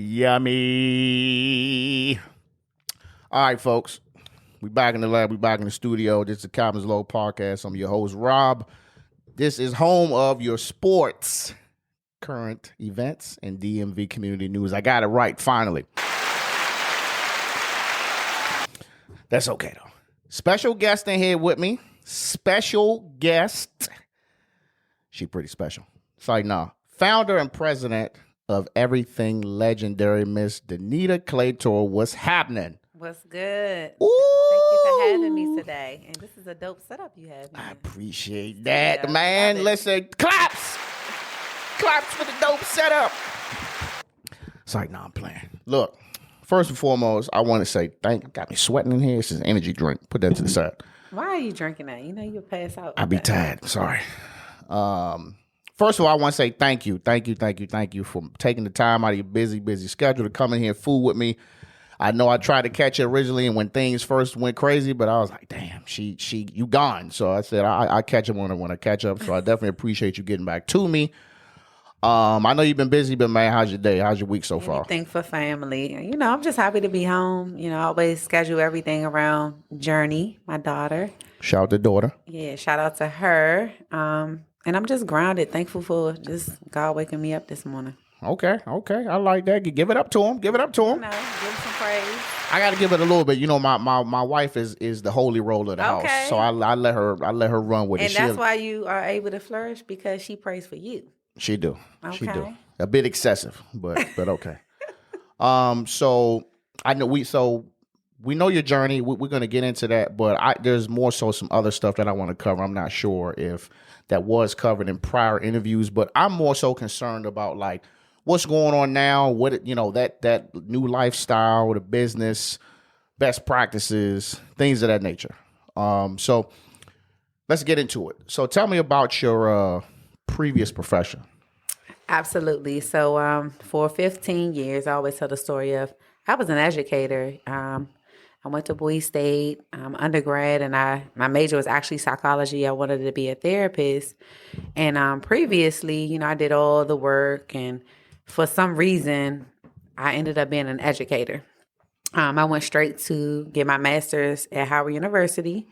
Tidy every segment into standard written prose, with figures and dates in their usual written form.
Yummy. All right, folks. We back in the lab. We back in the studio. This is the Captain's Low Podcast. I'm your host, Rob. This is home of your sports, current events, and DMV community news. I got it right, finally. That's okay, though. Special guest in here with me. Special guest. She pretty special. It's like, nah. Founder and president of everything legendary, Miss Danita Claytor. What's happening? What's good? Ooh. Thank you for having me today. And this is a dope setup you have. I appreciate that, man. Listen, claps. Claps for the dope setup. It's like, nah, I'm playing. Look, first and foremost, I want to say got me sweating in here. This is an energy drink. Put that to the side. Why are you drinking that? You know you'll pass out. I be tired. Sorry. First of all, I want to say thank you for taking the time out of your busy schedule to come in here and fool with me. I know I tried to catch you originally, and when things first went crazy, but I was like, damn, you gone. So I said I catch him when I catch up. So I definitely appreciate you getting back to me. I know you've been busy, but man, how's your day? How's your week so far? Anything for family. You know, I'm just happy to be home. You know, I always schedule everything around Journey, my daughter. Shout out to daughter. Yeah, shout out to her. And I'm just grounded, thankful for just God waking me up this morning. Okay. I like that. Give it up to him. You know, give him some praise. I got to give it a little bit. You know, my wife is the holy roll of the house, so I let her run with it. And that's why you are able to flourish, because she prays for you. She do. Okay. She do. A bit excessive, but okay. So I know we know your journey. We're going to get into that, but there's more so some other stuff that I want to cover. I'm not sure if that was covered in prior interviews, but I'm more so concerned about like what's going on now, what that new lifestyle, the business, best practices, things of that nature. So let's get into it. So tell me about your previous profession. Absolutely. So for 15 years, I always tell the story of I was an educator. I went to Bowie State undergrad, and my major was actually psychology. I wanted to be a therapist. And previously, I did all the work, and for some reason, I ended up being an educator. I went straight to get my master's at Howard University,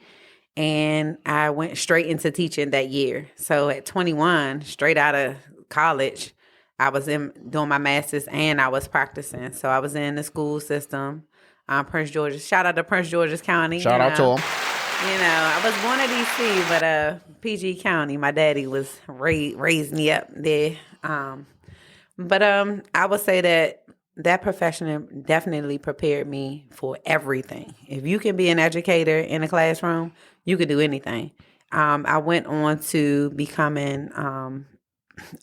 and I went straight into teaching that year. So at 21, straight out of college, I was doing my master's and I was practicing. So I was in the school system. Prince George's. Shout out to Prince George's County. Shout out to him. I was born in D.C., but PG County. My daddy was raised me up there. But I would say that profession definitely prepared me for everything. If you can be an educator in a classroom, you can do anything. I went on to becoming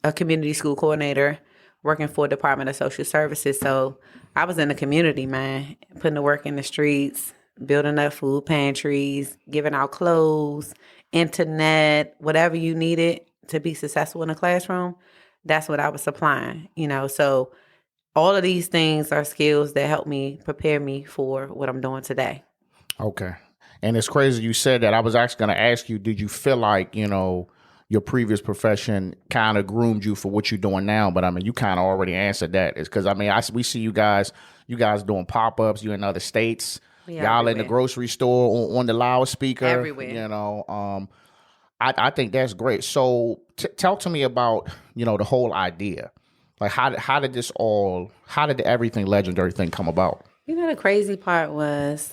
a community school coordinator, working for Department of Social Services. So I was in the community, man, putting the work in the streets, building up food pantries, giving out clothes, internet, whatever you needed to be successful in a classroom. That's what I was supplying, So all of these things are skills that help me prepare me for what I'm doing today. Okay. And it's crazy you said that. I was actually going to ask you, did you feel like, your previous profession kind of groomed you for what you're doing now? But I mean, you kind of already answered that. It's because we see you guys doing pop-ups, you in other states, y'all everywhere. In the grocery store, on the loudspeaker, everywhere. I think that's great. So talk to me about, the whole idea. Like how did the everything legendary thing come about? The crazy part was,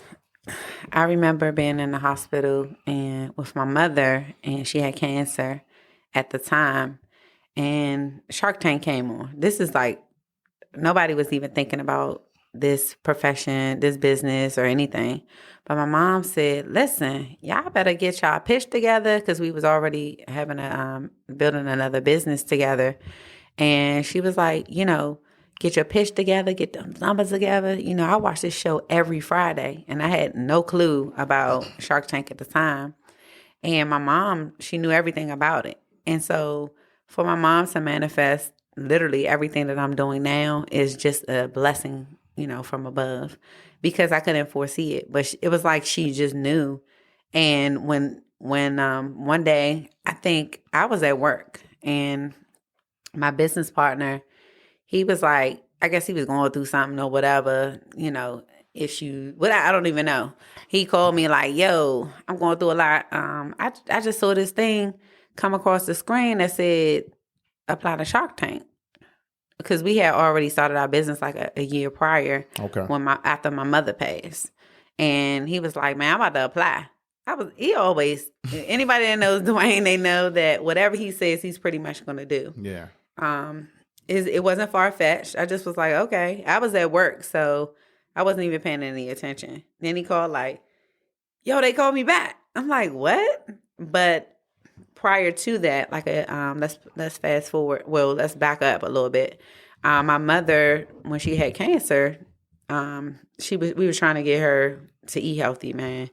I remember being in the hospital and with my mother, and she had cancer at the time, and Shark Tank came on. This is like, nobody was even thinking about this profession, this business or anything. But my mom said, listen, y'all better get y'all pitch together, because we was already having building another business together. And she was like, get your pitch together, get the numbers together. I watched this show every Friday, and I had no clue about Shark Tank at the time. And my mom, she knew everything about it. And so for my mom to manifest literally everything that I'm doing now is just a blessing, from above, because I couldn't foresee it. But it was like she just knew. And when one day, I think I was at work, and my business partner, he was like, I guess he was going through something or whatever, issue. But I don't even know. He called me like, yo, I'm going through a lot. I just saw this thing come across the screen that said apply to Shark Tank. Because we had already started our business like a year prior after my mother passed. And he was like, man, I'm about to apply. He always, anybody that knows Dwayne, they know that whatever he says, he's pretty much going to do. Yeah. It wasn't far-fetched. I just was like, okay. I was at work, so I wasn't even paying any attention. Then he called like, yo, they called me back. I'm like, what? But prior to that, like let's fast forward. Well, let's back up a little bit. My mother, when she had cancer, we were trying to get her to eat healthy, man.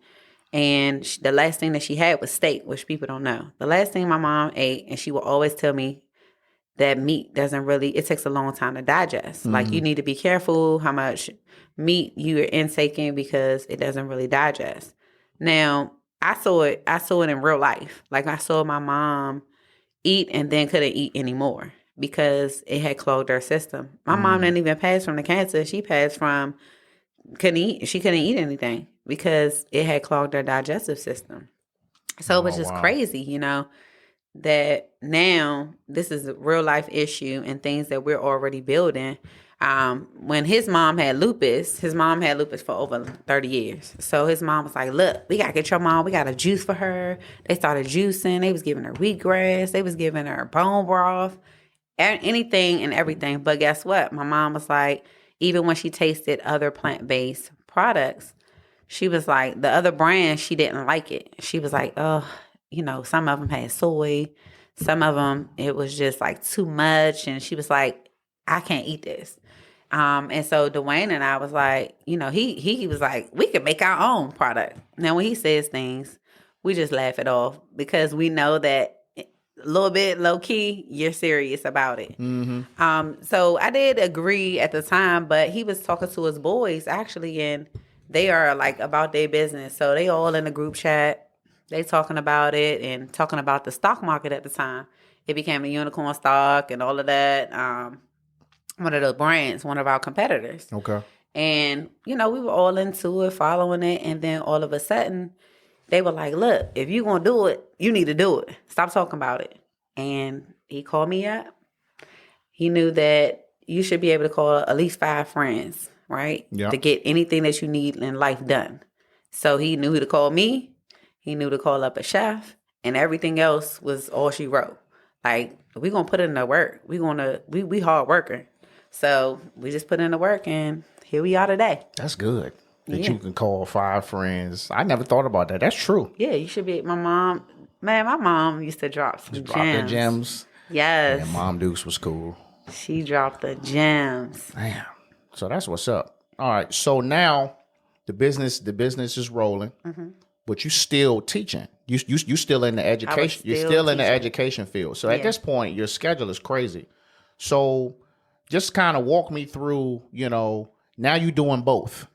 And the last thing that she had was steak, which people don't know. The last thing my mom ate, and she will always tell me that meat it takes a long time to digest. Mm-hmm. Like, you need to be careful how much meat you're intaking because it doesn't really digest. Now, I saw it in real life. Like, I saw my mom eat and then couldn't eat anymore because it had clogged her system. My mom didn't even pass from the cancer. She passed from she couldn't eat anything because it had clogged her digestive system. So it was just crazy, that now this is a real life issue and things that we're already building. When his mom had lupus for over 30 years. So his mom was like, look, we got to get your mom. We got a juice for her. They started juicing. They was giving her wheatgrass. They was giving her bone broth, anything and everything. But guess what? My mom was like, even when she tasted other plant-based products, she was like, the other brands, she didn't like it. She was like, oh, some of them had soy. Some of them, it was just like too much. And she was like, I can't eat this. And so Dwayne and I was like, he was like, we could make our own product. Now, when he says things, we just laugh it off because we know that a little bit low key, you're serious about it. Mm-hmm. So I did agree at the time, but he was talking to his boys actually, and they are like about their business. So they all in the group chat. They talking about it and talking about the stock market at the time. It became a unicorn stock and all of that. One of the brands, one of our competitors. Okay. And, we were all into it, following it. And then all of a sudden, they were like, look, if you're going to do it, you need to do it. Stop talking about it. And he called me up. He knew that you should be able to call at least 5 friends, right? Yeah. To get anything that you need in life done. So he knew who to call me. He knew to call up a chef, and everything else was all she wrote. Like, we're going to put in the work. We hard worker. So we just put in the work, and here we are today. That's good. That you can call 5 friends. I never thought about that. That's true. Yeah, you should be. My mom used to drop some gems. Drop the gems. Yes. And Mom Dukes was cool. She dropped the gems. Damn. So that's what's up. All right. So now the business is rolling. Mm-hmm. But you still teaching. You still in the education. You're still in the education field. So at this point, your schedule is crazy. So just kind of walk me through. Now you're doing both,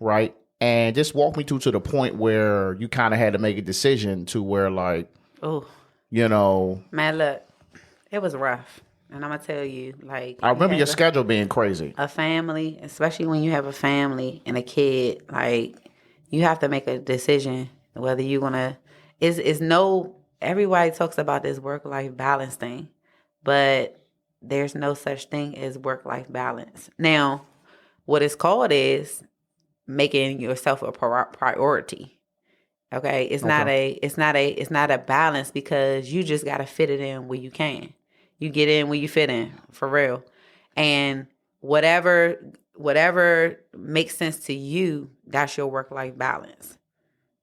right? And just walk me to the point where you kind of had to make a decision to where like, man, look, it was rough. And I'm gonna tell you, like, I remember your schedule being crazy. A family, especially when you have a family and a kid, like. You have to make a decision whether you're gonna. Everybody talks about this work-life balance thing, but there's no such thing as work-life balance. Now, what it's called is making yourself a priority. Okay, it's not a balance because you just gotta fit it in where you can. You get in where you fit in, for real, and whatever makes sense to you, that's your work-life balance.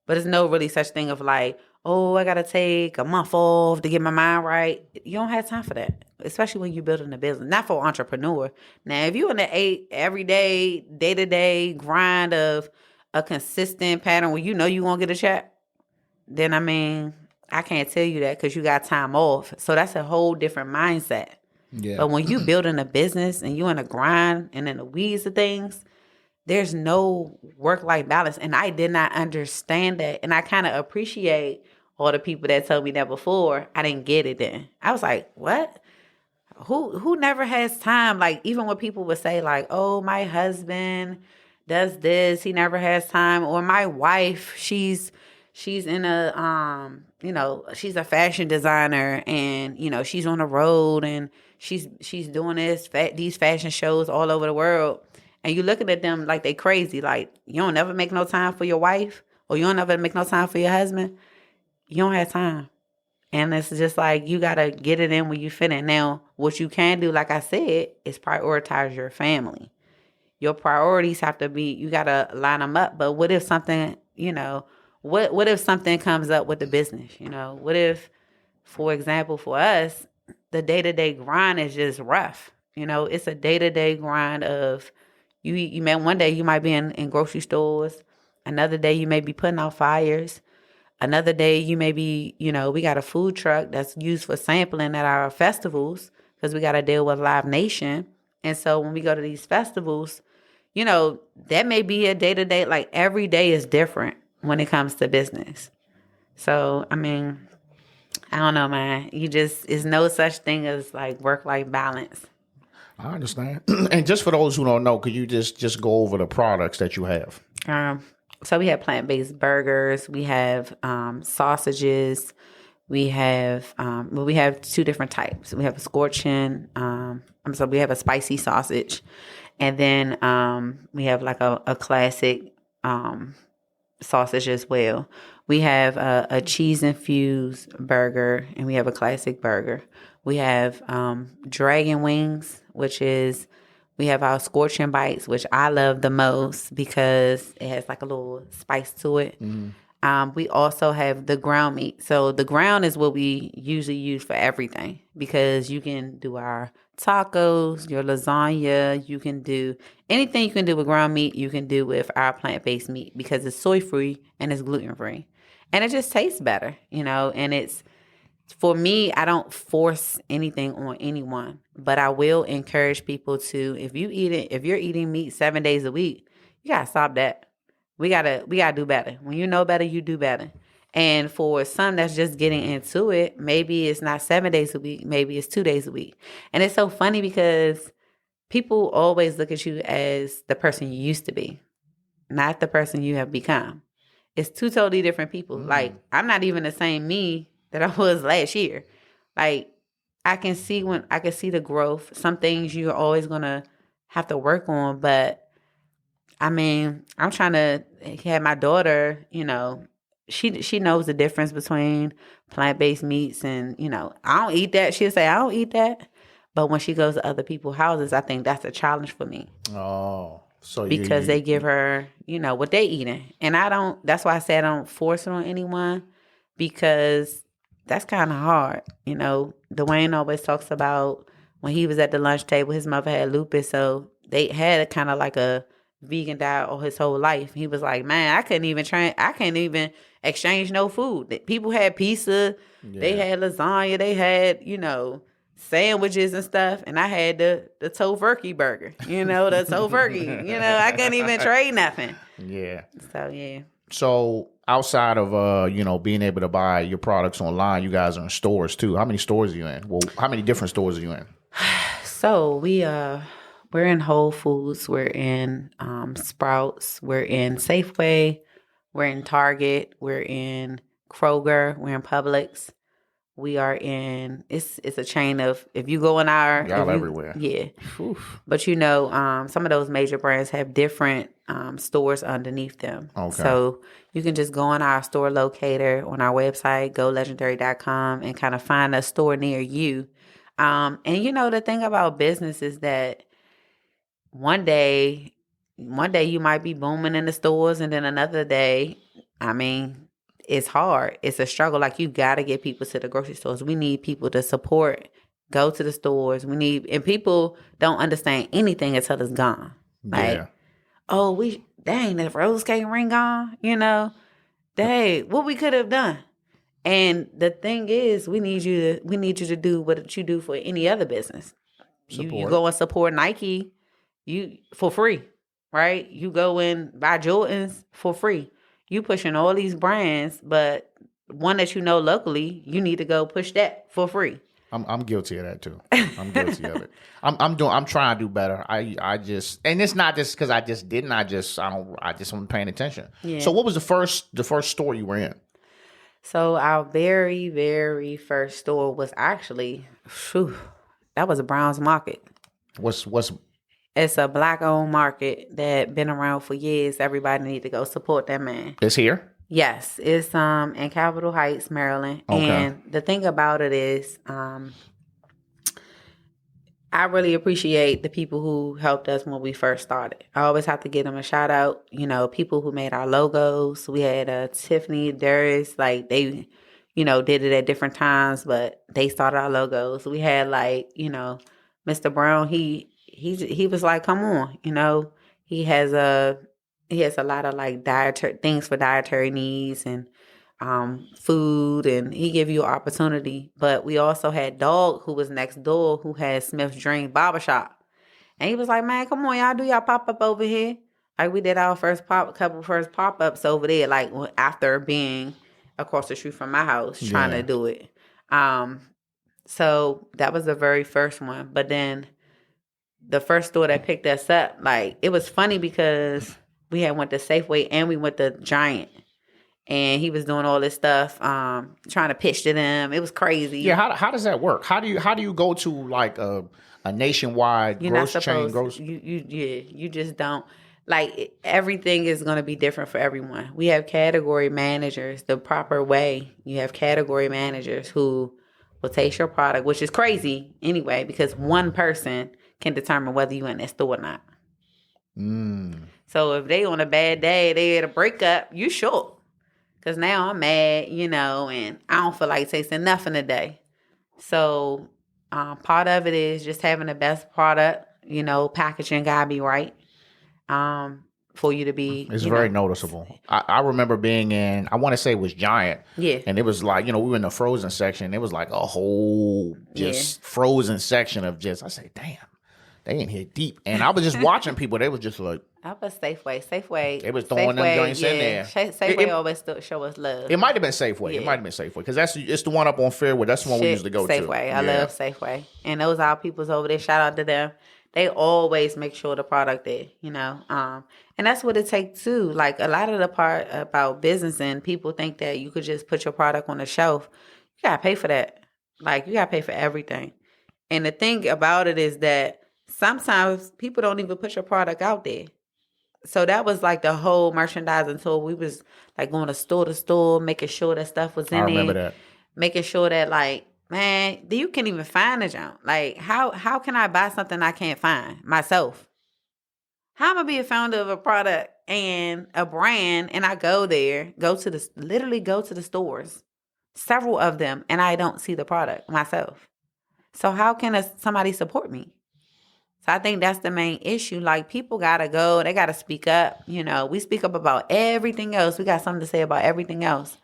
But there's no really such thing of like, oh, I got to take a month off to get my mind right. You don't have time for that, especially when you're building a business. Not for an entrepreneur. Now, if you're in the everyday, day-to-day grind of a consistent pattern where you're going to get a check, then, I can't tell you that because you got time off. So that's a whole different mindset. Yeah. But when you building a business and you in a grind and in the weeds of things, there's no work-life balance. And I did not understand that. And I kind of appreciate all the people that told me that before. I didn't get it then. I was like, what? Who never has time? Like, even when people would say like, "Oh, my husband does this, he never has time," or my wife, she's in a she's a fashion designer, and she's on the road, and she's doing these fashion shows all over the world, and you looking at them like they crazy. Like, you don't never make no time for your wife, or you don't never make no time for your husband. You don't have time. And it's just like, you got to get it in when you fit in. Now, what you can do, like I said, is prioritize your family. Your priorities have to be, you got to line them up. But what if something, what if something comes up with the business? What if, for example, for us, the day-to-day grind is just rough. It's a day-to-day grind of, you may, one day you might be in grocery stores. Another day you may be putting out fires. Another day, you may be, we got a food truck that's used for sampling at our festivals, because we got to deal with Live Nation. And so when we go to these festivals, that may be a day-to-day, like every day is different when it comes to business. So, I mean, I don't know, man. It's no such thing as like work-life balance. I understand. And just for those who don't know, could you just go over the products that you have? So we have plant-based burgers. We have sausages. We have we have two different types. We have a scorching. We have a spicy sausage, and then we have like a classic sausage as well. We have a cheese-infused burger, and we have a classic burger. We have dragon wings, which is, we have our scorching bites, which I love the most because it has like a little spice to it. We also have the ground meat. So the ground is what we usually use for everything, because you can do our tacos, your lasagna, you can do anything you can do with ground meat, you can do with our plant-based meat, because it's soy-free and it's gluten-free. And it just tastes better, and it's, for me, I don't force anything on anyone, but I will encourage people to, if you're eating meat 7 days a week, you gotta stop that. We gotta do better. When you know better, you do better. And for some that's just getting into it, maybe it's not 7 days a week, maybe it's 2 days a week. And it's so funny because people always look at you as the person you used to be, not the person you have become. It's two totally different people. Like, I'm not even the same me that I was last year. Like, I can see the growth. Some things you're always gonna have to work on, but I mean, I'm trying to have my daughter, she knows the difference between plant-based meats and, I don't eat that. She'll say, I don't eat that. But when she goes to other people's houses, I think that's a challenge for me. Oh, so because they give her, what they eating. And that's why I said I don't force it on anyone, because that's kind of hard. Dwayne always talks about when he was at the lunch table, his mother had lupus. So they had kind of like a vegan diet all his whole life. He was like, man, I can't even exchange no food. People had pizza, they had lasagna, they had, sandwiches and stuff, and I had the tofurkey burger, the tofurkey, I couldn't even trade nothing. Yeah. So, yeah. So outside of, being able to buy your products online, you guys are in stores too. How many stores are you in? Well, how many different stores are you in? So we're in Whole Foods, we're in Sprouts, we're in Safeway, we're in Target, we're in Kroger, we're in Publix. We are in, it's a chain of, if you go in y'all everywhere. Yeah. Oof. But some of those major brands have different stores underneath them. Okay. So you can just go on our store locator on our website, golegendary.com, and kind of find a store near you. And the thing about business is that one day you might be booming in the stores, and then another day, it's hard. It's a struggle. Like, you got to get people to the grocery stores. We need people to support, go to the stores. And people don't understand anything until it's gone. Like, dang, the rose cake ring gone, dang, what we could have done. And the thing is, we need you to do what you do for any other business. You go and support Nike, for free, right? You go and buy Jordans for free. You pushing all these brands, but one that locally, you need to go push that for free. I'm guilty of that too. I'm guilty of it. I'm trying to do better. I just, and it's not just because I just didn't. I just wasn't paying attention. Yeah. So what was the first store you were in? So our very, very first store was actually, that was a Browns Market. What's It's a Black-owned market that been around for years. Everybody need to go support that man. It's here? Yes, it's in Capitol Heights, Maryland. Okay. And the thing about it is, I really appreciate the people who helped us when we first started. I always have to give them a shout out. You know, people who made our logos. We had Tiffany, Darius, like they, did it at different times, but they started our logos. We had Mr. Brown. He was like, come on, he has a lot of like dietary things for dietary needs and food, and he give you opportunity. But we also had Dog, who was next door, who had Smith's Dream Barbershop. And he was like, man, come on, y'all do y'all pop-up over here. Like we did our first pop-ups over there, like after being across the street from my house, trying to do it. So that was the very first one. But then the first store that picked us up, like it was funny because we had went to Safeway and we went to Giant. And he was doing all this stuff, trying to pitch to them. It was crazy. Yeah, how does that work? How do you go to like a nationwide grocery chain? You just don't. Like everything is going to be different for everyone. We have category managers the proper way. You have category managers who will taste your product, which is crazy anyway, because one person can determine whether you're in that store or not. So if they on a bad day, they had a breakup, you sure. Because now I'm mad, and I don't feel like tasting nothing today. So part of it is just having the best product, packaging got to be right for you to be. It's very noticeable. I remember being in, I want to say it was Giant. Yeah. And it was like, we were in the frozen section. It was like a whole frozen section of I say, damn, they in here deep. And I was just watching people. They was just like. I was Safeway. They was throwing them joints in there. Safeway always show us love. It might have been Safeway. It might have been Safeway because it's the one up on Fairwood. That's the one we used to go to. Safeway. I love Safeway, and those our peoples over there. Shout out to them. They always make sure the product there, and that's what it takes too. Like a lot of the part about business, and people think that you could just put your product on the shelf. You gotta pay for that. Like you gotta pay for everything. And the thing about it is that sometimes people don't even put your product out there. So that was like the whole merchandising tour. We was like going to store, making sure that stuff was in there. I remember that. Making sure that like, man, you can't even find a junk. Like how can I buy something I can't find myself? How am I be a founder of a product and a brand and I go to the stores, several of them, and I don't see the product myself. So how can somebody support me? So I think that's the main issue. Like people gotta go, they gotta speak up. We speak up about everything else. We got something to say about everything else.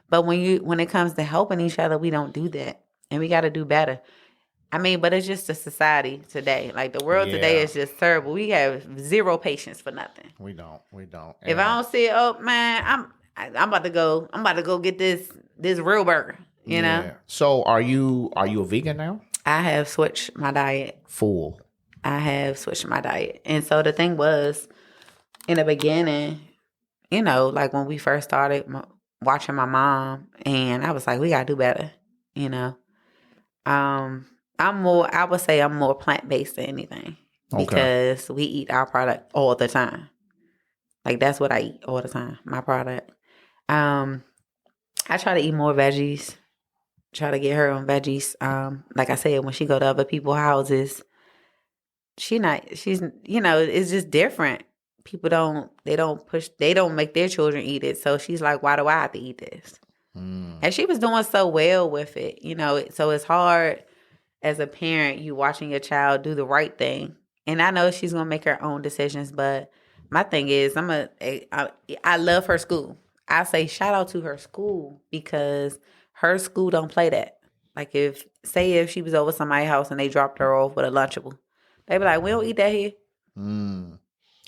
But when it comes to helping each other, we don't do that. And we gotta do better. I mean, but it's just the society today. Like the world today is just terrible. We have zero patience for nothing. We don't. If I don't see it, oh man, I'm about to go get this real burger. You know? So are you a vegan now? I have switched my diet. Full. I have switched my diet. And so the thing was, in the beginning, like when we first started watching my mom, and I was like, we got to do better, I would say I'm more plant-based than anything because we eat our product all the time. Like that's what I eat all the time, my product. I try to eat more veggies, try to get her on veggies. Like I said, when she go to other people's houses, it's just different. People don't make their children eat it. So she's like, why do I have to eat this? And she was doing so well with it, so it's hard as a parent, you watching your child do the right thing. And I know she's going to make her own decisions, but my thing is I love her school. I say shout out to her school because her school don't play that. Like if she was over somebody's house and they dropped her off with a Lunchable, they be like, we don't eat that here.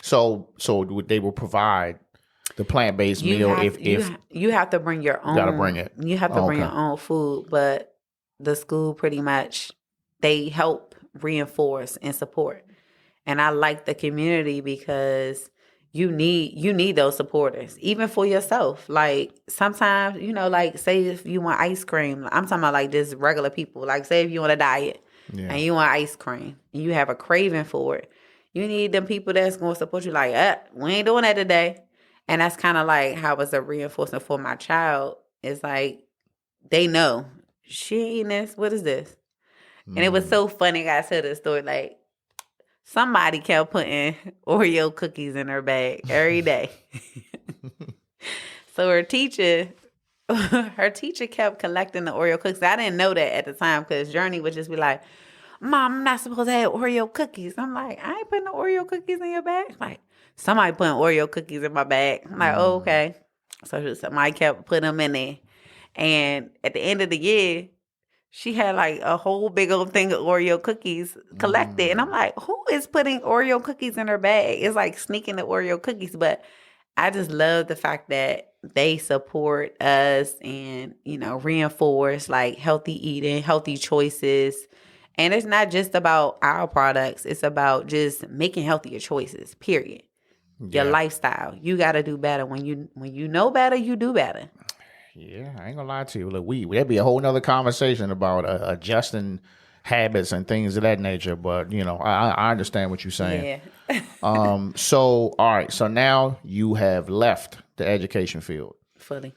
So they will provide the plant-based meal if you have to bring your own. You got to bring it. You have to bring your own food, but the school pretty much, they help reinforce and support. And I like the community because you need those supporters, even for yourself. Like sometimes, like say if you want ice cream, I'm talking about like just regular people. Like say if you on a diet and you want ice cream and you have a craving for it, you need them people that's going to support you. Like, we ain't doing that today. And that's kind of like how it's a reinforcement for my child. It's like they know she ain't eating this. What is this? And it was so funny. I tell this story like. Somebody kept putting Oreo cookies in her bag every day. So her teacher kept collecting the Oreo cookies. I didn't know that at the time because Journey would just be like, Mom, I'm not supposed to have Oreo cookies. I'm like, I ain't putting no Oreo cookies in your bag. Like, somebody putting Oreo cookies in my bag. I'm like, oh, okay. So somebody kept putting them in there. And at the end of the year, she had like a whole big old thing of Oreo cookies collected. And I'm like, who is putting Oreo cookies in her bag? It's like sneaking the Oreo cookies. But I just love the fact that they support us and, reinforce like healthy eating, healthy choices. And it's not just about our products. It's about just making healthier choices, period. Your lifestyle. You got to do better. When you know better, you do better. Yeah, I ain't gonna lie to you. Look, there'd be a whole nother conversation about adjusting habits and things of that nature. But I understand what you're saying. Yeah. So all right. So now you have left the education field Fully.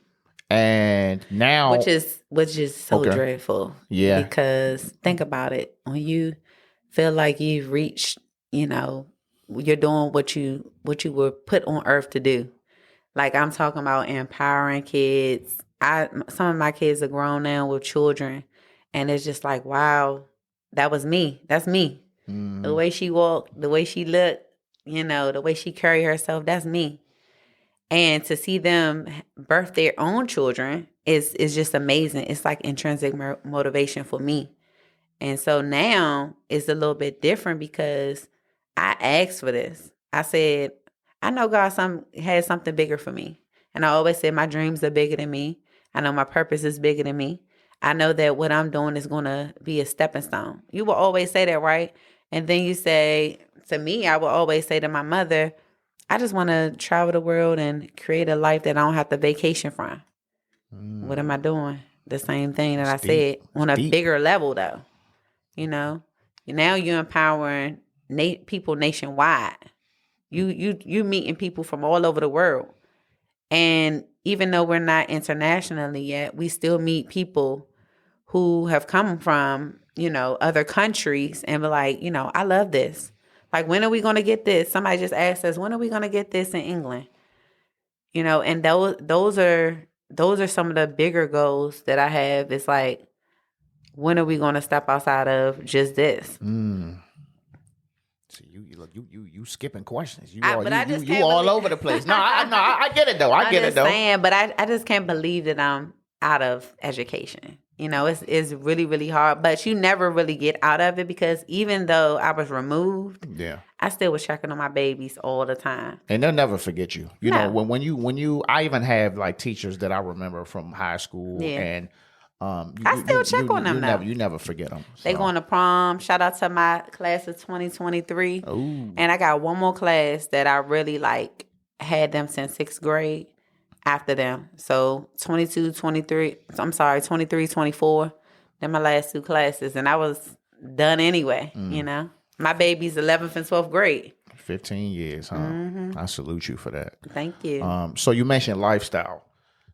and now Which is so dreadful. Yeah. Because think about it. When you feel like you've reached, you're doing what you were put on earth to do. Like I'm talking about empowering kids. Some of my kids are grown now with children, and it's just like, wow, that was me. That's me. The way she walked, the way she looked, the way she carried herself, that's me. And to see them birth their own children is just amazing. It's like intrinsic motivation for me. And so now it's a little bit different because I asked for this. I said, I know God has something bigger for me. And I always say my dreams are bigger than me. I know my purpose is bigger than me. I know that what I'm doing is going to be a stepping stone. You will always say that, right? And then you say, to me, I will always say to my mother, I just want to travel the world and create a life that I don't have to vacation from. What am I doing? The same thing that I said on a bigger level, though. Now you're empowering people nationwide. You meeting people from all over the world. And even though we're not internationally yet, we still meet people who have come from, other countries and be like, I love this. Like, when are we going to get this? Somebody just asked us, when are we going to get this in England? And those are some of the bigger goals that I have. It's like, when are we going to step outside of just this? So you skipping questions. You just all over the place. No, I get it though. I get it though. Saying, but I just can't believe that I'm out of education. It's really, really hard, but you never really get out of it because even though I was removed, I still was checking on my babies all the time. And they'll never forget you. You know, when you, I even have like teachers that I remember from high school and I still check on them now. You never forget them. So. They going to prom. Shout out to my class of 2023. Ooh. And I got one more class that I really had them since 6th grade after them. So 23, 24. They're my last two classes. And I was done anyway, My baby's 11th and 12th grade. 15 years, huh? Mm-hmm. I salute you for that. Thank you. So you mentioned lifestyle.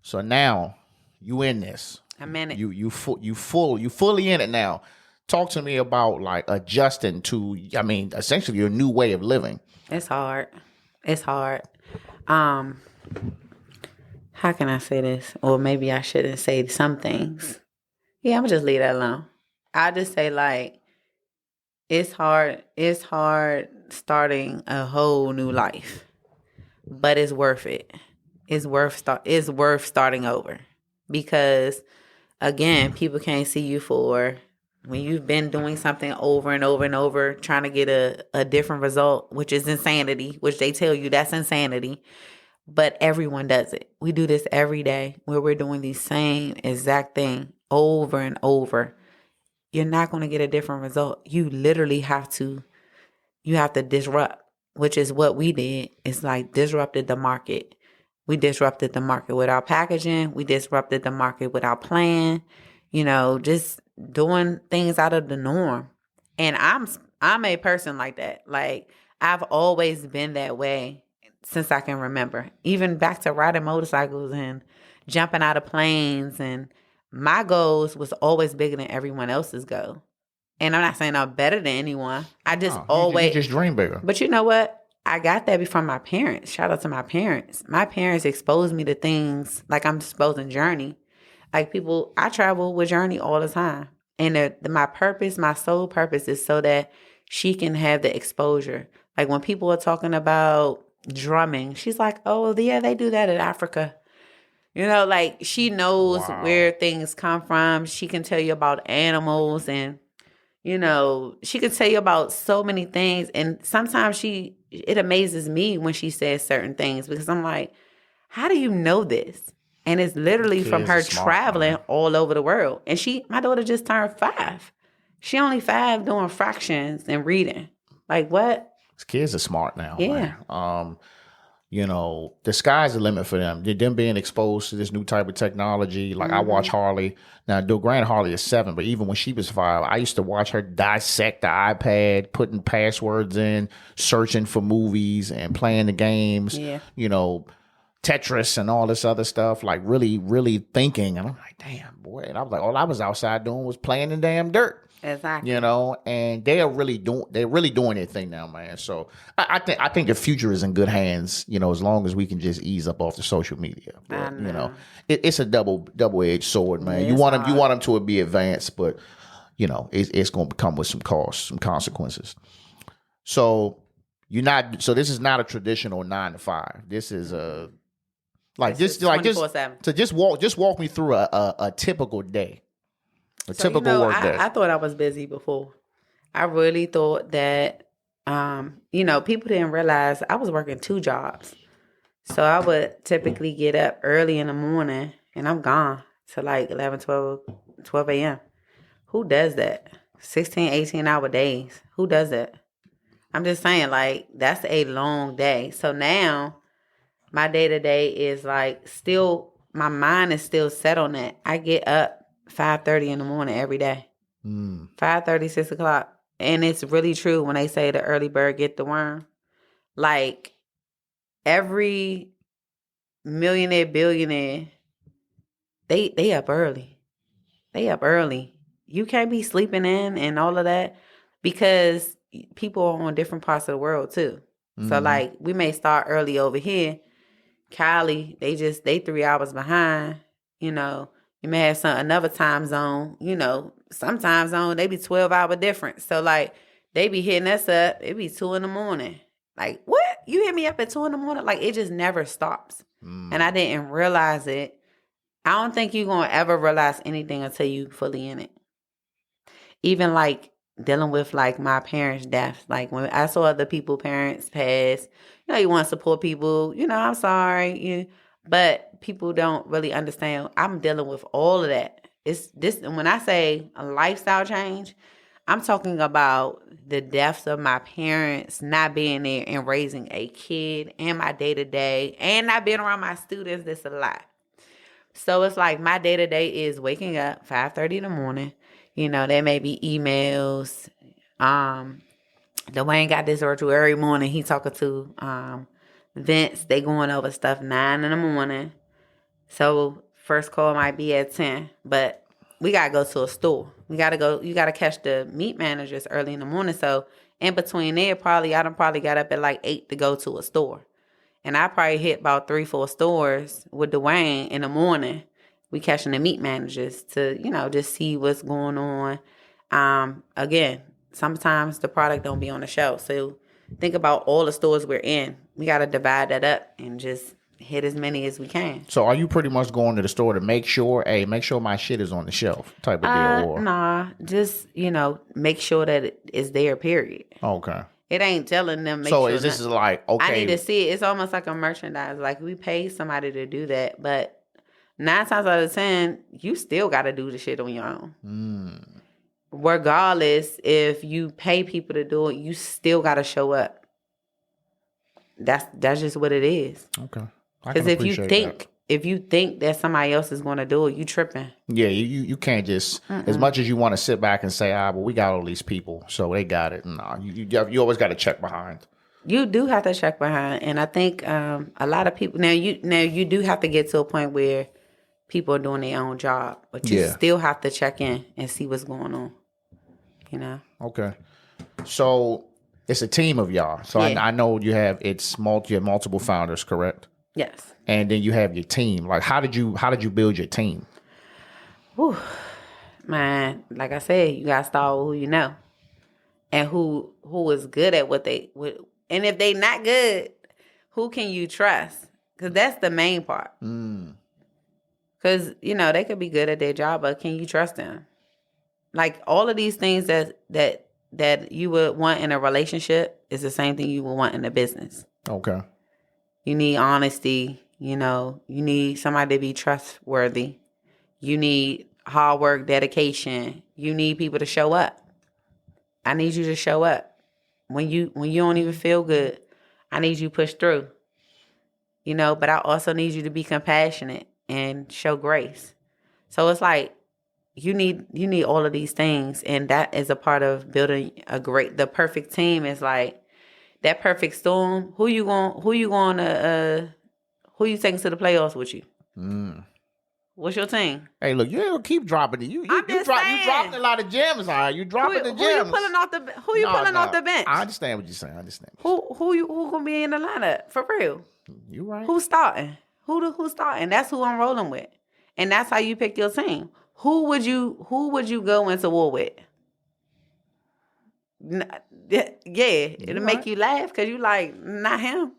So now you in this. I'm in it. You fully in it now. Talk to me about like adjusting to, essentially your new way of living. It's hard. How can I say this? Or maybe I shouldn't say some things. Yeah, I'm gonna just leave that alone. I just say like, it's hard. It's hard starting a whole new life, but it's worth it. It's worth starting over because. Again, people can't see you for when you've been doing something over and over and over, trying to get a different result, which is insanity, which they tell you that's insanity. But everyone does it. We do this every day where we're doing the same exact thing over and over. you're not going to get a different result. You literally have to disrupt, which is what we did. It's like disrupted the market. We disrupted the market with our packaging. We disrupted the market with our plan, just doing things out of the norm. And I'm a person like that. Like, I've always been that way since I can remember. Even back to riding motorcycles and jumping out of planes, and my goals was always bigger than everyone else's goal. And I'm not saying I'm better than anyone. I just always... You just dream bigger. But you know what? I got that from my parents. Shout out to my parents. My parents exposed me to things like I'm exposing Journey. Like, I travel with Journey all the time. And my purpose, my sole purpose is so that she can have the exposure. Like, when people are talking about drumming, she's like, oh, yeah, they do that in Africa. Like, she knows where things come from. She can tell you about animals, and she can tell you about so many things. And sometimes it amazes me when she says certain things, because I'm like, how do you know this? And it's literally from her traveling all over the world. And my daughter just turned 5. She only 5 doing fractions and reading. Like, what? These kids are smart now. Yeah. Man. The sky's the limit for them. Them being exposed to this new type of technology. Like, I watch Harley. Now, Grand Harley is 7, but even when she was 5, I used to watch her dissect the iPad, putting passwords in, searching for movies and playing the games, Tetris and all this other stuff, like really, really thinking. And I'm like, damn, boy. And I was like, all I was outside doing was playing in damn dirt. Exactly. And they're really doing their thing now, man. So I think the future is in good hands, as long as we can just ease up off the social media. But, it's a double-edged sword, man. You want them to be advanced, but it's going to come with some costs, some consequences. So this is not a traditional 9 to 5. This is a just walk me through a typical day. Typical work day. I thought I was busy before. I really thought that, people didn't realize I was working 2 jobs. So I would typically get up early in the morning and I'm gone to like 11, 12 a.m. Who does that? 16, 18-hour days. Who does that? I'm just saying, like, that's a long day. So now my day-to-day is like my mind is still set on that. I get up 5:30 in the morning every day. 5:30, 6 o'clock. And it's really true when they say the early bird get the worm. Like, every millionaire, billionaire, they up early. They up early. You can't be sleeping in and all of that, because people are on different parts of the world too. So like, we may start early over here. Cali, they 3 hours behind, You may have another time zone, some time zone, they be 12-hour difference. So, like, they be hitting us up. It be 2 in the morning. Like, what? You hit me up at 2 in the morning? Like, it just never stops. And I didn't realize it. I don't think you're going to ever realize anything until you fully in it. Even, like, dealing with, like, my parents' death. Like, when I saw other people's parents pass, you want to support people. I'm sorry. But people don't really understand. I'm dealing with all of that. It's this. When I say a lifestyle change, I'm talking about the deaths of my parents, not being there and raising a kid, and my day-to-day, and not being around my students. That's a lot. So it's like my day-to-day is waking up 5:30 in the morning. There may be emails. Dwayne got this virtual every morning. He talking to Vince. They going over stuff 9 in the morning. So first call might be at 10, but we got to go to a store. You got to catch the meat managers early in the morning. So in between there, I done probably got up at like 8 to go to a store. And I probably hit about 3-4 stores with Dwayne in the morning. We catching the meat managers to, just see what's going on. Again, sometimes the product don't be on the shelf. So think about all the stores we're in. We got to divide that up and just hit as many as we can. So are you pretty much going to the store to make sure my shit is on the shelf type of deal? Or? Nah, just, make sure that it is there, period. Okay. It ain't telling them. So is this like, okay. I need to see it. It's almost like a merchandise. Like, we pay somebody to do that, but 9 times out of 10, you still got to do the shit on your own. regardless if you pay people to do it, you still got to show up. That's just what it is. Okay. I Because can appreciate that. if you think that somebody else is going to do it, you tripping. Yeah, you can't just, as much as you want to sit back and say, well, we got all these people, so they got it. No, you always got to check behind. You do have to check behind. And I think a lot of people, now you do have to get to a point where people are doing their own job, but you still have to check in and see what's going on, you know? Okay. So it's a team of y'all. So I know you have multiple founders, correct? Yes. And then you have your team. Like, how did you build your team? Whew. Man, like I said, you gotta start with who you know, and who is good at what and if they not good, who can you trust? Because that's the main part. Because they could be good at their job, but can you trust them? Like all of these things that you would want in a relationship is the same thing you would want in a business. Okay. You need honesty. You need somebody to be trustworthy. You need hard work, dedication. You need people to show up. I need you to show up. When you don't even feel good, I need you to push through. But I also need you to be compassionate and show grace. So it's like you need all of these things, and that is a part of building the perfect team. Is like that perfect storm. Who you taking to the playoffs with you? What's your team? Hey, look, you ain't gonna keep dropping it. You dropping a lot of gems, all right? You dropping the gems. Who you pulling off the bench? I understand what you're saying. I understand. Who gonna be in the lineup for real? You right. Who's starting? Who's starting? That's who I'm rolling with, and that's how you pick your team. Who would you go into war with? It'll make you laugh because you like, not him.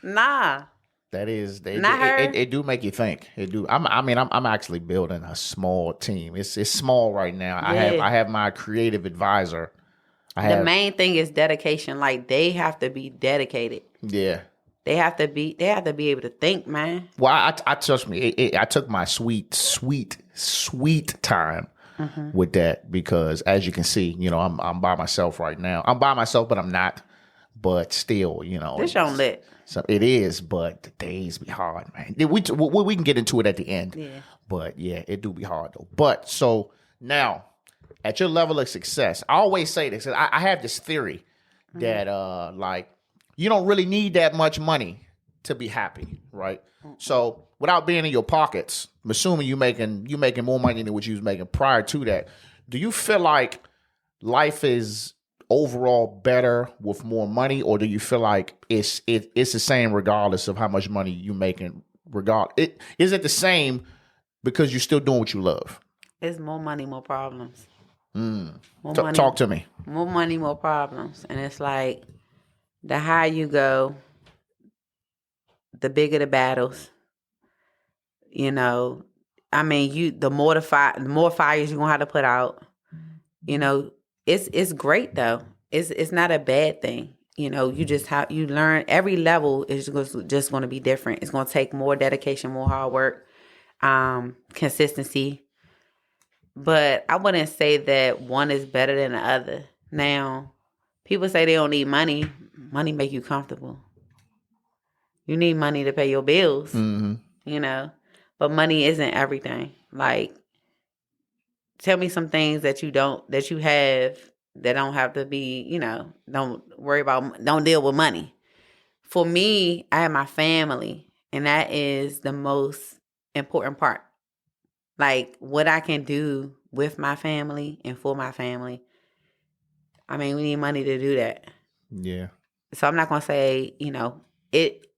Nah. That is, not her. It do make you think. It do. I'm actually building a small team. It's small right now. Yeah. I have my creative advisor. The main thing is dedication. Like they have to be dedicated. Yeah. They have to be able to think, man. Well, I trust me. I took my sweet time with that because, as you can see, I'm by myself right now. I'm by myself, but I'm not. But still, This on lit. So it is, but the days be hard, man. We can get into it at the end. Yeah. But yeah, it do be hard though. But so now, at your level of success, I always say this. I have this theory that like you don't really need that much money to be happy, right? So without being in your pockets, I'm assuming you making more money than what you was making prior to that. Do you feel like life is overall better with more money, or do you feel like it's the same regardless of how much money you making? Is it the same because you're still doing what you love? It's more money, more problems. Talk to me. More money, more problems, and it's like the higher you go, the bigger the battles. The more fires you're gonna have to put out. It's great though. It's not a bad thing. You learn every level is just going to be different. It's going to take more dedication, more hard work, consistency. But I wouldn't say that one is better than the other. Now, people say they don't need money. Money make you comfortable. You need money to pay your bills, but money isn't everything. Like, tell me some things that you have that don't have to be, don't deal with money. For me, I have my family, and that is the most important part. Like what I can do with my family and for my family. We need money to do that. Yeah. So I'm not going to say,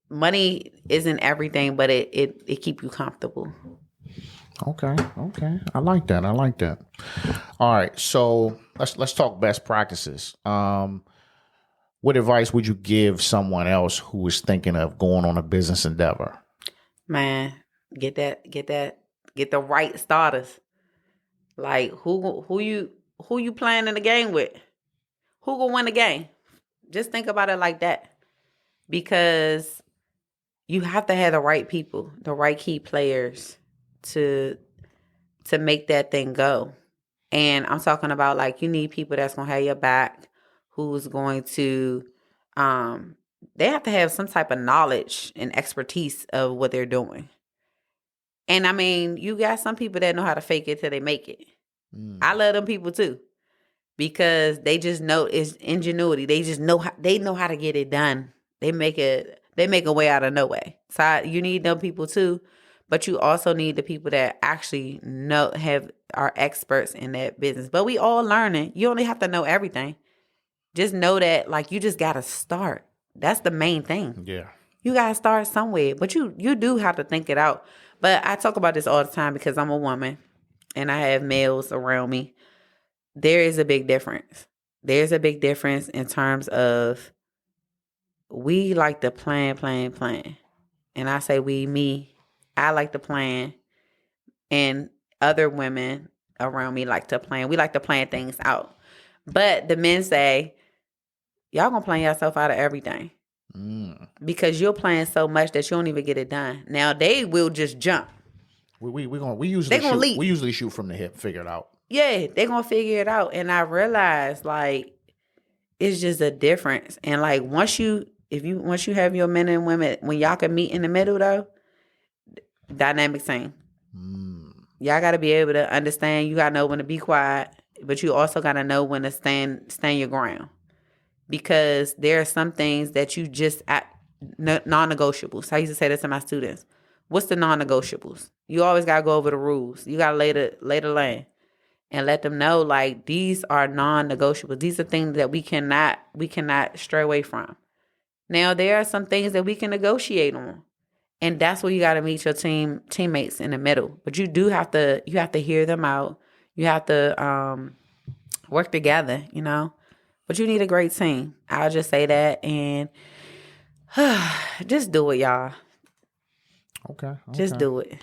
money isn't everything, but it keep you comfortable. Okay. I like that. All right. So let's talk best practices. What advice would you give someone else who is thinking of going on a business endeavor? Man, get the right starters. Like who you playing in the game with? Who gonna win the game? Just think about it like that. Because you have to have the right people, the right key players to make that thing go. And I'm talking about like you need people that's gonna have your back, who's going to they have to have some type of knowledge and expertise of what they're doing. And I mean, you got some people that know how to fake it till they make it. I love them people too. Because they just know it's ingenuity. They just know how to get it done. They make a way out of no way. So you need them people too, but you also need the people that actually are experts in that business. But we all learning. You only have to know everything. Just know that like you just gotta start. That's the main thing. Yeah. You gotta start somewhere. But you do have to think it out. But I talk about this all the time because I'm a woman and I have males around me. There is a big difference. There's a big difference in terms of we like to plan. And I say I like to plan. And other women around me like to plan. We like to plan things out. But the men say, y'all gonna plan yourself out of everything. Because you'll plan so much that you don't even get it done. Now they will just jump. We usually shoot from the hip, figure it out. Yeah, they're gonna figure it out. And I realized like it's just a difference. And like once you have your men and women, when y'all can meet in the middle though, dynamic thing. Y'all gotta be able to understand, you gotta know when to be quiet, but you also gotta know when to stand your ground. Because there are some things that you just non-negotiables. I used to say this to my students. What's the non-negotiables? You always gotta go over the rules. You gotta lay the lane. And let them know, like, these are non-negotiable. These are things that we cannot stray away from. Now, there are some things that we can negotiate on. And that's where you got to meet your teammates in the middle. But you have to hear them out. You have to work together, you know. But you need a great team. I'll just say that. And just do it, y'all. Okay. Just do it.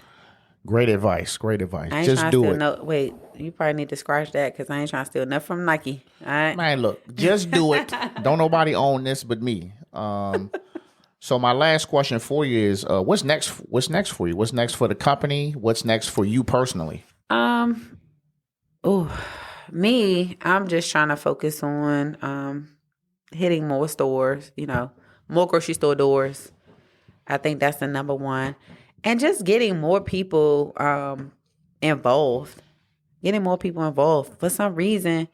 Great advice. Just do it. Wait, you probably need to scratch that because I ain't trying to steal nothing from Nike. All right? Man, look, just do it. Don't nobody own this but me. So my last question for you is, what's next? What's next for you? What's next for the company? What's next for you personally? Me, I'm just trying to focus on hitting more stores, you know, more grocery store doors. I think that's the number one. And just getting more people involved. For some reason,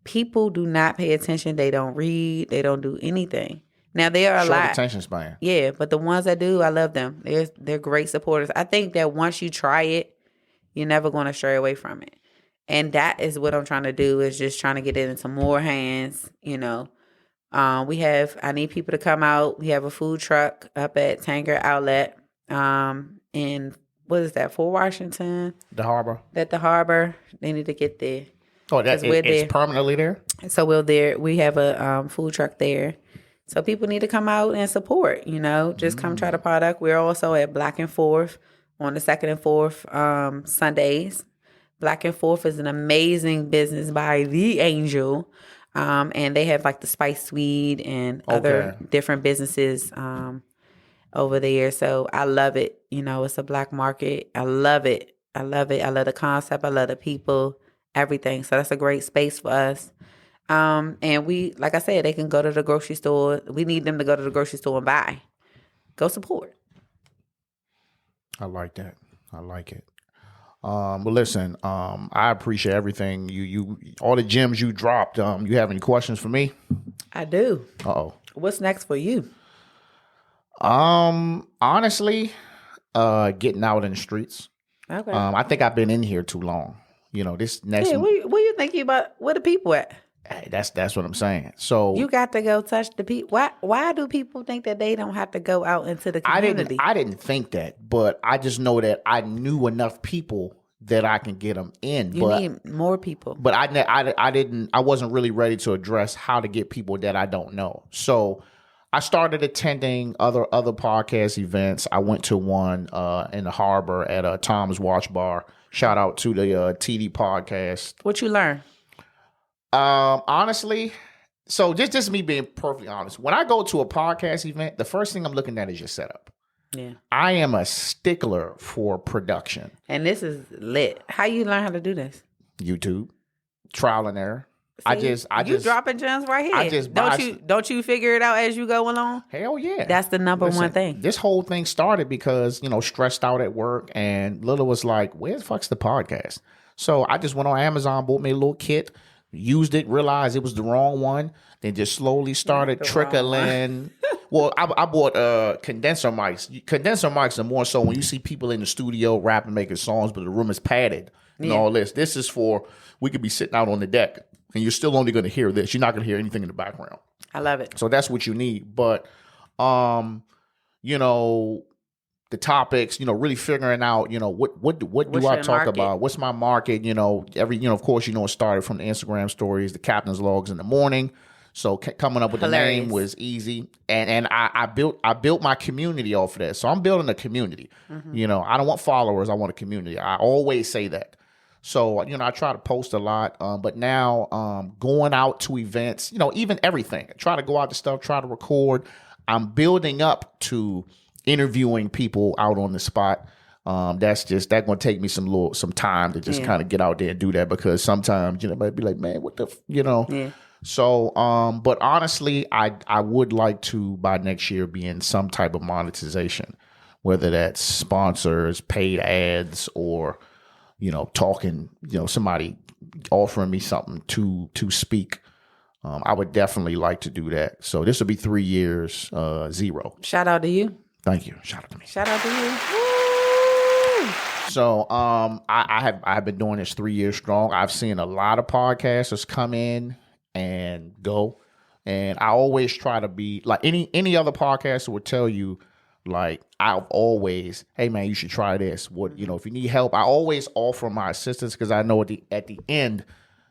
people do not pay attention. They don't read. They don't do anything. Now, there are a lot. Short attention span. Yeah, but the ones that do, I love them. They're great supporters. I think that once you try it, you're never going to stray away from it. And that is what I'm trying to do, is just trying to get it into more hands, you know. I need people to come out. We have a food truck up at Tanger Outlet. In what is that, Fort Washington? The Harbor. At the Harbor. They need to get there. Oh, it's permanently there? So we have a food truck there. So people need to come out and support, you know, just come try the product. We're also at Black and Forth on the 2nd and 4th Sundays. Black and Forth is an amazing business by The Angel. And they have like the Spice Suite and other different businesses over there. So I love it. You know, it's a black market. I love it. I love the concept. I love the people, everything. So that's a great space for us. And we, like I said, they can go to the grocery store. We need them to go to the grocery store and buy. Go support. I like that. I like it. But listen, I appreciate everything you all the gems you dropped. You have any questions for me? I do. Uh-oh. What's next for you? Honestly, getting out in the streets. Okay. I think I've been in here too long. You know, this next. Yeah, what you thinking about? Where the people at? Hey, that's what I'm saying. So you got to go touch the people. Why do people think that they don't have to go out into the community? I didn't think that, but I just know that I knew enough people that I can get them in. You need more people. But I wasn't really ready to address how to get people that I don't know. So I started attending other podcast events. I went to one in the Harbor at Tom's Watch Bar. Shout out to the TD podcast. What you learn? Honestly, so just me being perfectly honest. When I go to a podcast event, the first thing I'm looking at is your setup. Yeah. I am a stickler for production. And this is lit. How you learn how to do this? YouTube. Trial and error. See, you dropping gems right here. I just buy. Don't you figure it out as you go along? Hell yeah. That's the number one thing. This whole thing started because, stressed out at work, and Lila was like, where the fuck's the podcast? So I just went on Amazon, bought me a little kit, used it, realized it was the wrong one, then just slowly started trickling. Well, I bought condenser mics. Condenser mics are more so when you see people in the studio rapping, making songs, but the room is padded and all this. This is for, we could be sitting out on the deck, and you're still only going to hear this. You're not going to hear anything in the background. I love it. So that's what you need. But, the topics, really figuring out, what do I talk about? What's my market? Of course, it started from the Instagram stories, the captain's logs in the morning. So coming up with the name was easy. And I built my community off of that. So I'm building a community. Mm-hmm. I don't want followers. I want a community. I always say that. So, I try to post a lot, but now going out to events, even everything. I try to go out to stuff, try to record. I'm building up to interviewing people out on the spot. That's going to take me some time to just kind of get out there and do that, because sometimes, might be like, man, what the, Yeah. So, but honestly, I would like to, by next year, be in some type of monetization, whether that's sponsors, paid ads, or talking, somebody offering me something to speak. I would definitely like to do that. So this will be 3 years, 0. Shout out to you. Thank you. Shout out to me. Shout out to you. Woo! So I have been doing this 3 years strong. I've seen a lot of podcasters come in and go. And I always try to be like any other podcaster would tell you, like, I've always, hey man, you should try this. What, if you need help, I always offer my assistance, because I know at the end,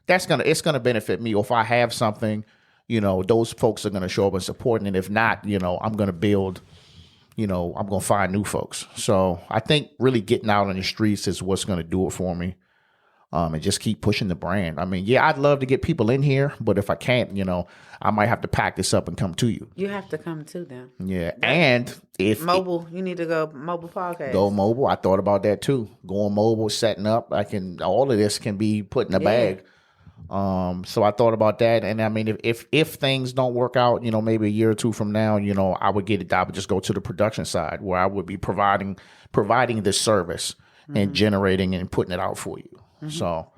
it's gonna benefit me. Or if I have something, those folks are gonna show up and support. And if not, I'm gonna build, I'm gonna find new folks. So I think really getting out on the streets is what's gonna do it for me. And just keep pushing the brand. I mean, yeah, I'd love to get people in here, but if I can't, I might have to pack this up and come to you. You have to come to them. Yeah, and if mobile, you need to go mobile podcast. Go mobile. I thought about that too. Going mobile, setting up. All of this can be put in a bag. So I thought about that, and I mean, if things don't work out, maybe a year or two from now, I would just go to the production side, where I would be providing this service and generating and putting it out for you. So,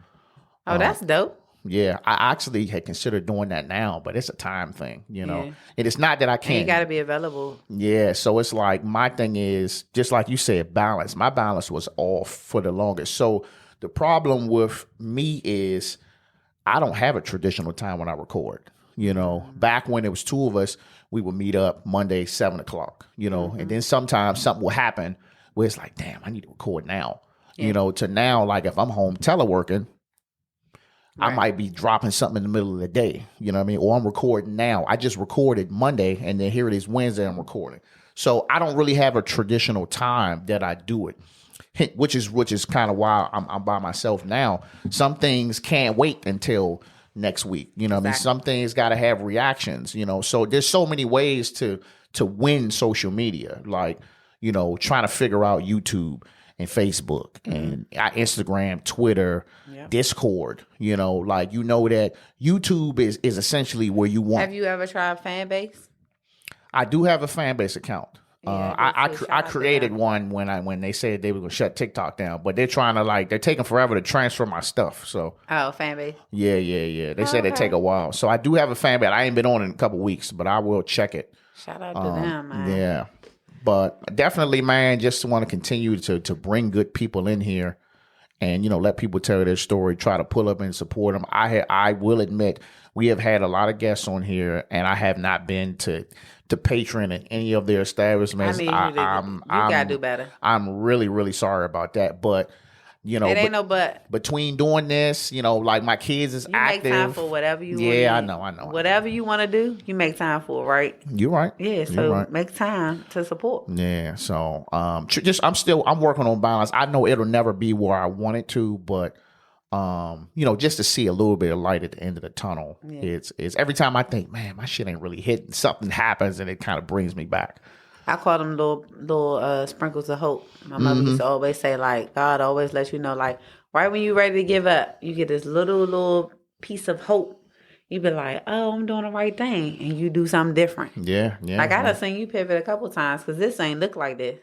that's dope. Yeah, I actually had considered doing that now, but it's a time thing, and it's not that I can't. And you got to be available. Yeah, so it's like, my thing is, just like you said, balance. My balance was off for the longest. So the problem with me is I don't have a traditional time when I record. Back when it was two of us, we would meet up Monday, 7:00, and then sometimes something will happen where it's like, damn, I need to record now. To now, like if I'm home teleworking, I might be dropping something in the middle of the day, or I'm recording now. I just recorded Monday, and then here it is Wednesday, I'm recording. So I don't really have a traditional time that I do it, which is kind of why I'm by myself now. Some things can't wait until next week. I mean, some things got to have reactions, so there's so many ways to win social media, like, trying to figure out YouTube and Facebook and Instagram, Twitter, Discord, like, that YouTube is essentially where you want. Have you ever tried fan base? I do have a fan base account. I created one when they said they were going to shut TikTok down, but they're trying to they're taking forever to transfer my stuff. So fan base. Yeah. They said it'd take a while. So I do have a fan base. I ain't been on in a couple weeks, but I will check it. Shout out to them, man. Yeah. But definitely, man, just want to continue to bring good people in here and, let people tell their story, try to pull up and support them. I will admit, we have had a lot of guests on here, and I have not been to patron in any of their establishments. You got to do better. I'm really, really sorry about that. But, it ain't no but. Between doing this, like my kids is active. You make time for whatever you want. Yeah, I know. Whatever you want to do, you make time for, right? You're right. Yeah, so make time to support. Yeah, so I'm working on balance. I know it'll never be where I want it to, but just to see a little bit of light at the end of the tunnel. Yeah. It's every time I think, man, my shit ain't really hitting, something happens and it kind of brings me back. I call them little sprinkles of hope. My mother used to always say, like, God always lets you know, like, right when you're ready to give up, you get this little piece of hope, you be like, oh, I'm doing the right thing. And you do something different. Yeah. Like, I done seen you pivot a couple times because this ain't look like this.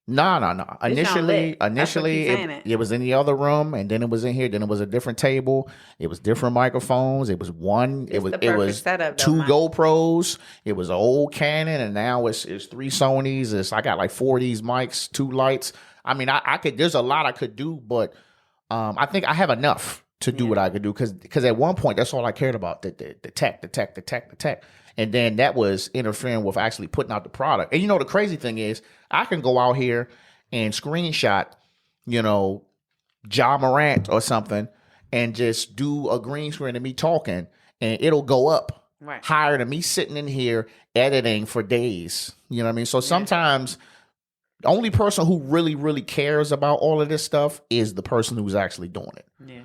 No. This y'all lit. That's what Initially, keep saying it was in the other room, and then it was in here. Then it was a different table. It was different microphones. It was one. It's the It perfect was setup, though, two man. GoPros. It was an old Canon, and now it's 3 Sonys. I got like 4 of these mics, 2 lights. I mean, I could. There's a lot I could do, but I think I have enough to do what I could do because at one point that's all I cared about, the tech. And then that was interfering with actually putting out the product. And the crazy thing is I can go out here and screenshot, Ja Morant or something and just do a green screen of me talking and it'll go up higher than me sitting in here editing for days. You know what I mean? So sometimes the only person who really, really cares about all of this stuff is the person who's actually doing it. Yeah.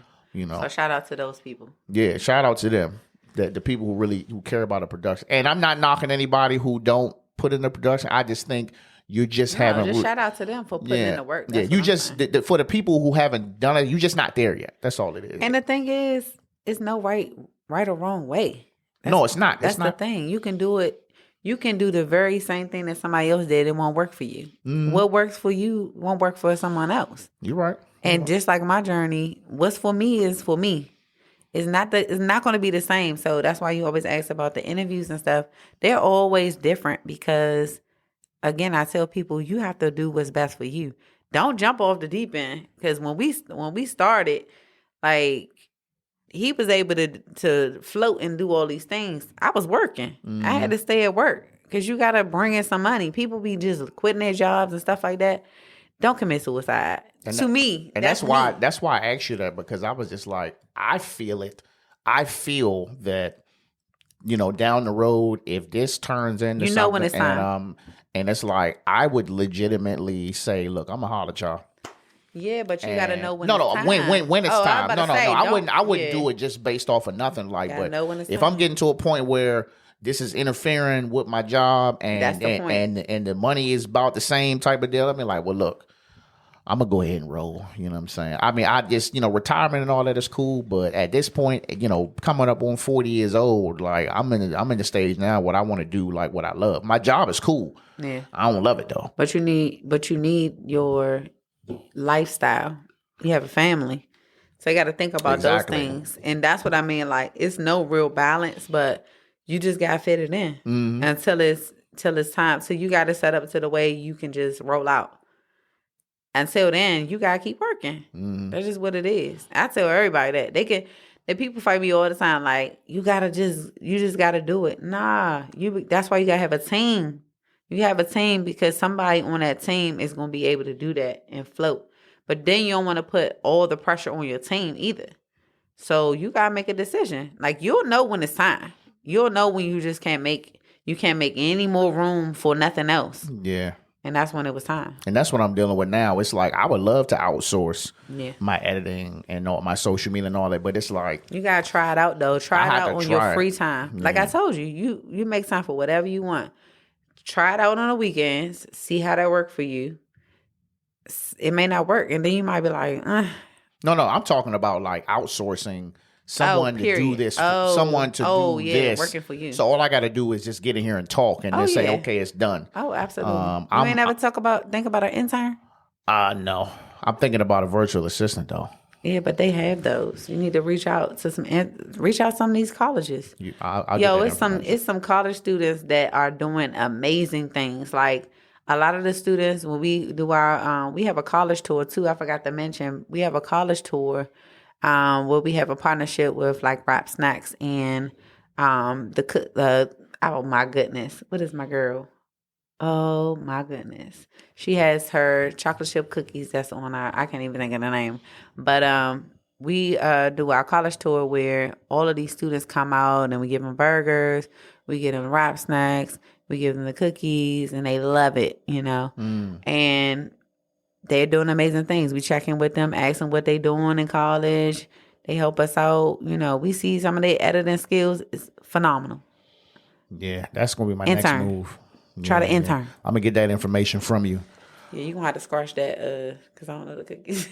So shout out to those people. Yeah, shout out to them. The people who care about the production. And I'm not knocking anybody who don't put in the production. I just think you just haven't. Just shout out to them for putting in the work. That's you just for the people who haven't done it, you're just not there yet. That's all it is. And the thing is, it's no right or wrong way. No, it's not. That's the thing. You can do it. You can do the very same thing that somebody else did. It won't work for you. Mm-hmm. What works for you won't work for someone else. You're right. And just like my journey, what's for me is for me. It's not going to be the same. So that's why you always ask about the interviews and stuff. They're always different because, again, I tell people you have to do what's best for you. Don't jump off the deep end because when we started, like he was able to float and do all these things. I was working. Mm-hmm. I had to stay at work because you got to bring in some money. People be just quitting their jobs and stuff like that. Don't commit suicide. And to me, and that's why I asked you that because I was just like, I feel it. I feel that down the road, if this turns into something, when it's time. And it's like I would legitimately say, look, I'm gonna holler at y'all. Yeah, but you gotta know when. It's time. When it's time. No. I wouldn't do it just based off of nothing. Like, but if I'm getting to a point where this is interfering with my job and the money is about the same type of deal, I mean, like, well, look. I'm going to go ahead and roll. You know what I'm saying? I mean, I just, retirement and all that is cool. But at this point, coming up on 40 years old, like I'm in the stage now where I want to do like what I love. My job is cool. Yeah. I don't love it though. But you need your lifestyle. You have a family. So you got to think about those things. And that's what I mean. Like it's no real balance, but you just got to fit it in until it's time. So you got to set up to the way you can just roll out. Until then, you gotta keep working. Mm-hmm. That's just what it is. I tell everybody that the people fight me all the time. Like you just gotta do it. Nah, that's why you gotta have a team. You have a team because somebody on that team is gonna be able to do that and float. But then you don't want to put all the pressure on your team either. So you gotta make a decision. Like you'll know when it's time. You'll know when you just can't make any more room for nothing else. Yeah. And that's when it was time. And that's what I'm dealing with now. It's like I would love to outsource my editing and all my social media and all that, but it's like you gotta try it out though. Try it out on your free time. Yeah. Like I told you, you make time for whatever you want. Try it out on the weekends. See how that works for you. It may not work, and then you might be like, No, I'm talking about like outsourcing someone to do this. Someone to do this. Working for you. So all I got to do is just get in here and talk and just say, okay, it's done. Oh, absolutely. You ain't never think about an intern? No. I'm thinking about a virtual assistant though. Yeah, but they have those. You need to reach out to some of these colleges. It's some college students that are doing amazing things. Like a lot of the students when we do our we have a college tour too. I forgot to mention we have a college tour. Where we have a partnership with like Rap Snacks and oh my goodness, what is my girl? Oh my goodness, she has her chocolate chip cookies that's on I can't even think of the name, but we do our college tour where all of these students come out and we give them burgers, we give them Rap Snacks, we give them the cookies, and they love it, and they're doing amazing things. We check in with them, ask them what they're doing in college. They help us out. We see some of their editing skills. It's phenomenal. Yeah, that's going to be my next move. Try to intern. I'm going to get that information from you. Yeah, you're going to have to squash that because I don't know the cookies.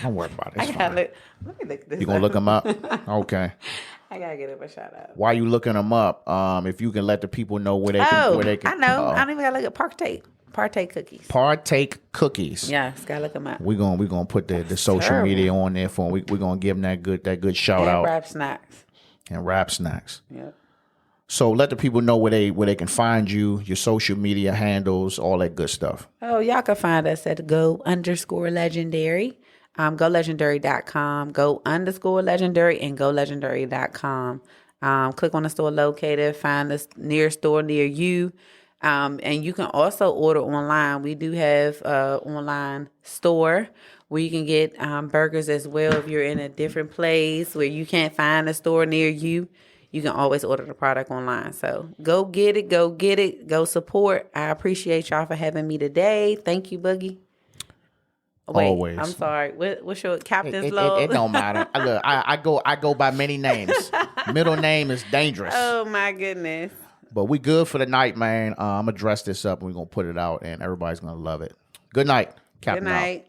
Don't worry about it. It's I gotta fine. let me look this You gonna up. look them up? Okay. I gotta get him a shout out. Why you looking them up? If you can let the people know where they can. I know. I don't even gotta look at Partake cookies. Partake cookies. Yes, gotta look them up. We gonna put the social terrible. media on there for them. We gonna give them that good shout And out wrap snacks. and rap snacks. Yep. So let the people know where they can find you, your social media handles, all that good stuff. Oh, y'all can find us at go_legendary. GoLegendary.com, go_legendary, and GoLegendary.com. Click on the store locator, find the nearest store near you. And you can also order online. We do have an online store where you can get burgers as well. If you're in a different place where you can't find a store near you, you can always order the product online. So go get it, go support. I appreciate y'all for having me today. Thank you, Boogie. Wait, Always. I'm sorry. What's your captain's log? It don't matter. Look, I go by many names. Middle name is dangerous. Oh my goodness. But we good for the night, man. I'm gonna dress this up and we're gonna put it out, and everybody's gonna love it. Good night, Captain. Good night.